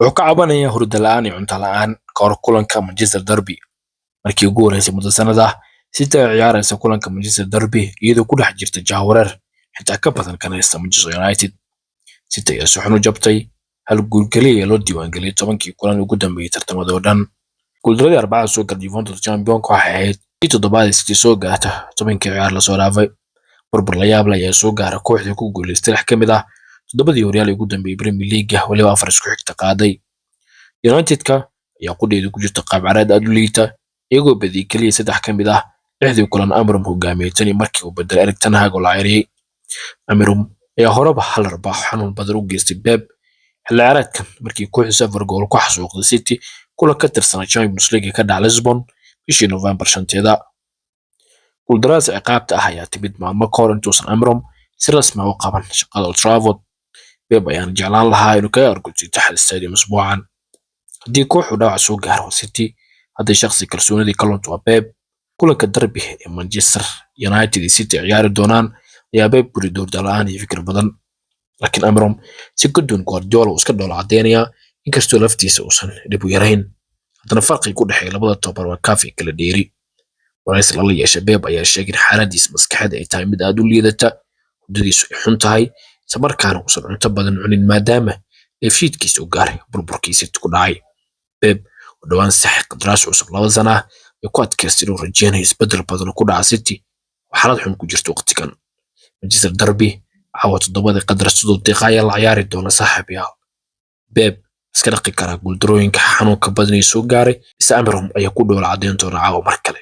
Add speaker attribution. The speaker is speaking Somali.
Speaker 1: wuxuu ka cabanayaa hurdo la'aan iyo cunto la'aan ka hor kulanka Manchester Derby markii ugu horeysay muddo sanad ah. City ay ciyaaraysa kulanka Manchester Derby iyadoo ku dhex jirta jahwareer xitaa ka badan kan haysta Manchester United. City ayaa si xun u jabtay hal guul kaliya loo diiwaangeliyay 10kii kulan ugu dambeeyay tartamada oo dhan. Guuldaradii Arbacada soo gaartay Juventus Champions waxay ahayd tii toddobaad City soo gaarta 10kii ciyaar la soo dhaafay. Burbur la yaab leh ayaa soo gaaray kooxdii ku guuleystay lix ka mid ah toddobadii horyaal ugu dambeeyay Premier League waliba afar isku xigta qaaday. United-ka ayaa qudheedu ku jirta qaab ciyaareed aad u liita iyagoo badiyay kaliya 3 ka mid ah lixdii kulan Amorim hogaamiyay tan markii uu bedelay Erik ten Hag oo la ceyriyay. Amorim ayaa horeba hal arbaax xanuun badan u geystay Pep xilli ciyaareedkan markii kooxdiisa afar gool ku xasuuqday City kulan ka tirsan Champions League ka dhacay Lisbon bishii November 5-teeda. Guuldaradaas ciqaabta ah ayaa timid maalmo ka hor intuusan Amorim si rasmi ah u qaban shaqada Old Trafford. Pep ayaan jeclaan lahaa inuu kaga argutay Etihad Stadium usbuucan. haddii kooxdu dhaawac soo gaaro City hadday shakhsi kalsoonidii ka lunto waa Pep. kulanka Derby ee Manchester United iyo City ciyaari doonaan ayaa Pep guri doorda la'aan iyo fikir badan. laakiin Amorim si guddoon Guardiola uu iska dhoola cadeynaya inkastoo laftiisa uusan dhib u yarayn. haddana farqiga ku dhexeeya labada tababar waa kaafi kala dheeri. waraysi lala yeeshay Pep ayaa sheegay in xaaladiisa maskaxeed ay tahay mid aad u liidata, hurdadiisu ay xun tahay, isla markaana uusan cunto badan cunin maadaama dheefshiidkiisa uu gaaray burburkiisa ku dhacay. Pep oo dhawaan saxiix qandaraas cusub 2 sano ah ay ku adkaystay inuu rajeynayo isbedel badan oo ku dhaca City oo xaalad xun ku jirta waqtigan. Manchester Derby caawa 7 qandaraas 3 daqiiqo ayaa la ciyaari doona saaxiibayaal. Pep iska dhaqi karaa guuldarooyinka xanuunka badan ee soo gaaray, Amorim ayaa ku dhoola cadeyn doona caawa mar kale.